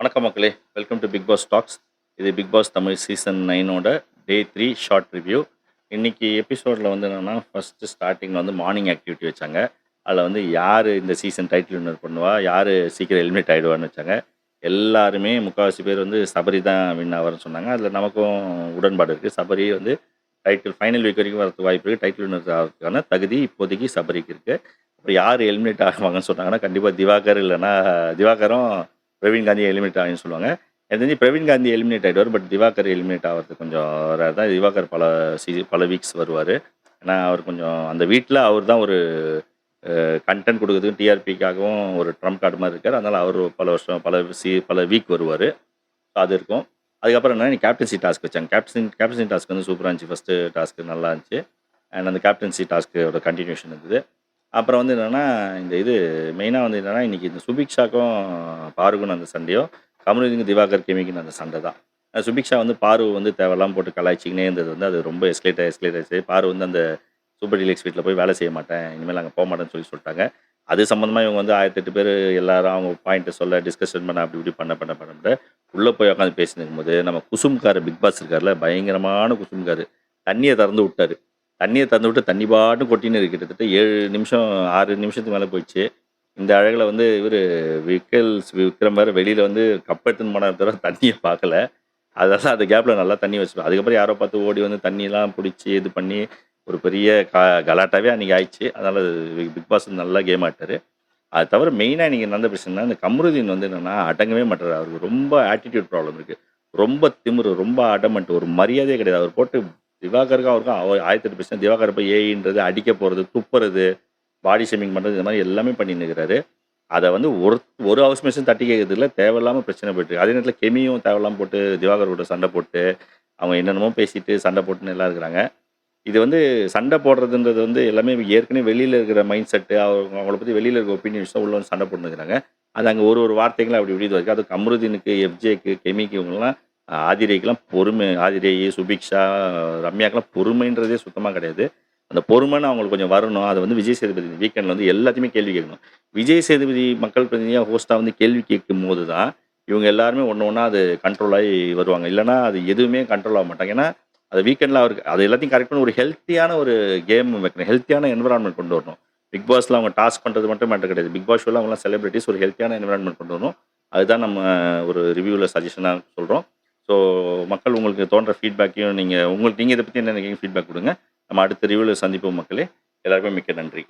வணக்கம் மக்களே, welcome to Bigg Boss talks. இது பிக் பாஸ் தமிழ் சீசன் 9ஓட டே 3 ஷார்ட் ரிவ்யூ. இன்னைக்கு எபிசோடில் வந்து என்னென்னா, ஃபஸ்ட்டு ஸ்டார்டிங்கில் வந்து மார்னிங் ஆக்டிவிட்டி வச்சாங்க. அதில் வந்து யார் இந்த சீசன் டைட்டில் வின்னர் பண்ணுவா, யார் சீக்கிரம் எலிமினேட் ஆகிடுவான்னு வச்சாங்க. எல்லாருமே முக்கால்வாசி பேர் வந்து சபரி தான் வின் ஆவார்னு சொன்னாங்க. அதில் நமக்கும் உடன்பாடு இருக்குது. சபரி வந்து டைட்டில் ஃபைனல் வீக் வரைக்கும் வரதுக்கு வாய்ப்பு இருக்குது. டைட்டில் வின்னர் ஆகிறதுக்கான தகுதி இப்போதைக்கு சபரிக்கு இருக்குது. அப்புறம் யார் எலிமினேட் ஆகுவாங்கன்னு சொன்னாங்கன்னா, கண்டிப்பாக திவாகர் இல்லைன்னா திவாகரும் பிரவீன் காந்தி எலிமினேட் ஆகுன்னு சொல்லுவாங்க. எனக்கு தெரிஞ்சு பிரவீன் காந்தி எலிமினேட் ஆகிடுவார். பட் திவாகர் எலிமினேட் ஆகிறது கொஞ்சம் ரேர் தான். திவாகர் பல வீக்ஸ் வருவார். ஏன்னா அவர் கொஞ்சம் அந்த வீட்டில் அவர் தான் ஒரு கண்டென்ட் கொடுக்குறதுக்கும் டிஆர்பிக்காகவும் ஒரு ட்ரம்ப் கார்டு மாதிரி இருக்கார். அதனால் அவர் பல வருஷம் பல வீக் வருவார். அது இருக்கும். அதுக்கப்புறம் என்னன்னா, கேப்டன்சி டாஸ்க் வச்சாங்க. கேப்டன்சி டாஸ்க் வந்து சூப்பராக இருந்துச்சு. ஃபஸ்ட்டு டாஸ்க்கு நல்லா இருந்துச்சு. அண்ட் அந்த கேப்டன்சி டாஸ்க்கோட கண்டினியூஷன் இருந்தது. அப்புறம் வந்து என்னென்னா, இந்த இது மெயினாக வந்து என்னென்னா, இன்றைக்கி இந்த சுபிக்ஷாக்கும் பாருக்கும் அந்த சண்டையோ, கமருதீனுக்கும் திவாகர் கெமிக்குன்னு அந்த சண்டை தான். சுபிக்ஷா வந்து பாரு வந்து தேவையில்லாமல் போட்டு கலாய்ச்சிக்கினே இருந்தது வந்து அது ரொம்ப எஸ்கலேட் ஆயிடுச்சு. பாரு வந்து அந்த சூப்பர் டீலக்ஸ் வீட்டில் போய் வேலை செய்ய மாட்டேன், இனிமேல் அங்கே போக மாட்டேன்னு சொல்லிட்டாங்க. அது சம்மந்தமாக இவங்க வந்து 1008 பேர் எல்லாரும் அவங்க பாயிண்ட்டை சொல்ல டிஸ்கஷன் பண்ண அப்படி இப்படி பண்ண உள்ளே போய் உட்காந்து பேசின்னு இருக்கும்போது, நம்ம குசும்கார் பிக் பாஸ் இருக்கார்ல, பயங்கரமான குசும்கார் தண்ணியை திறந்து விட்டார். தண்ணியை திறந்து விட்டு தண்ணி பாட்டு கொட்டின்னு இருக்கு. கிட்டத்தட்ட 7 நிமிஷம் 6 நிமிஷத்துக்கு மேலே போயிடுச்சு. இந்த அழகில் வந்து இவர் விக்ரம் வேறு வெளியில் வந்து கப் எடுத்துன்னு போன தவிர தண்ணியை பார்க்கல. அதெல்லாம் அந்த கேப்பில் நல்லா தண்ணி வச்சுருப்போம். அதுக்கப்புறம் யாரோ பார்த்து ஓடி வந்து தண்ணியெல்லாம் பிடிச்சி இது பண்ணி ஒரு பெரிய கலாட்டாவே அன்றைக்கி ஆயிடுச்சு. அதனால் பிக் பாஸ் நல்லா கேம் ஆட்டார். அது தவிர மெயினாக இன்றைக்கி நடந்த பிரச்சனைனா, இந்த கமருதீன் வந்து என்னென்னா அடங்கவே மாட்டார். அவருக்கு ரொம்ப ஆட்டிடியூட் ப்ராப்ளம் இருக்குது. ரொம்ப திமிரு, ரொம்ப அடமெண்ட், ஒரு மரியாதையே கிடையாது. அவர் போட்டு திவாகருக்கும் அவருக்கும் 1008 பிரச்சனை. திவாகர் போய் ஏஇன்றது, அடிக்க போகிறது, துப்புறது, பாடி ஷேமிங் பண்ணுறது, இந்த மாதிரி எல்லாமே பண்ணின்னு இருக்கிறாரு. அதை வந்து ஒரு ஹவுஸ் மேட்சும் தட்டி கேட்கறது இல்லை. தேவையில்லாமல் பிரச்சனை போயிட்டு அதே நேரத்தில் கெமியும் தேவையில்லாமல் போட்டு திவாகர் கூட சண்டை போட்டு அவங்க என்னென்னமோ பேசிட்டு சண்டை போட்டுன்னு எல்லாம் இருக்கிறாங்க. இது வந்து சண்டை போடுறதுன்றது வந்து எல்லாமே ஏற்கனவே வெளியில் இருக்கிற மைண்ட் செட்டு, அவங்கள பற்றி வெளியில் இருக்கிற ஒப்பீனியன்ஸ் தான் உள்ள வந்து சண்டை போட்டுருக்கிறாங்க. அது அங்கே ஒரு வார்த்தைகளும் அப்படி இப்படி இது வரைக்கும். அது கமருதீனுக்கு, எஃப்ஜேக்கு, கெமிக்கு, இவங்கெல்லாம் ஆதிரைக்கெல்லாம் பொறுமை, ஆதிரை, சுபிக்ஷா, ரம்யாக்கெல்லாம் பொறுமைன்றதே சுத்தமாக கிடையாது. அந்த பொறுமைன்னு அவங்களுக்கு கொஞ்சம் வரணும். அது வந்து விஜய் சேதுபதி வீக்கெண்டில் வந்து எல்லாத்தையுமே கேள்வி கேட்கணும். விஜய் சேதுபதி மக்கள் பிரதிநிதியாக ஹோஸ்ட்டாக வந்து கேள்வி கேட்கும் போது தான் இவங்க எல்லாருமே ஒன்று ஒன்றா அது கண்ட்ரோல் ஆகி வருவாங்க. இல்லைனா அது எதுவுமே கண்ட்ரோல் ஆக மாட்டாங்க. ஏன்னா அது வீக்கெண்டில் அவருக்கு அது எல்லாத்தையும் கரெக்ட் பண்ணி ஒரு ஹெல்த்தியான ஒரு கேம் வைக்கணும், ஹெல்த்தியான என்விரான்மெண்ட் கொண்டு வரணும். பிக் பாஸில் அவங்க டாஸ்க் பண்ணுறது மட்டும் மேட்டர் கிடையாது. பிக் பாஸ் ஷோவில் அவங்களாம் செலிபிரிட்டிஸ் ஒரு ஹெல்த்தியான என்விரான்மெண்ட் கொண்டு வரணும். அதுதான் நம்ம ஒரு ரிவ்யூவில் சஜஷனாக சொல்கிறோம். ஸோ மக்கள் உங்களுக்கு தோன்ற ஃபீட்பேக்கையும் நீங்கள் இதை பற்றி என்ன நினைக்கிறீங்க ஃபீட்பேக் கொடுங்க. நம்ம அடுத்த ரிவ்யூவில் சந்திப்போம் மக்களே. எல்லாருக்குமே மிக்க நன்றி.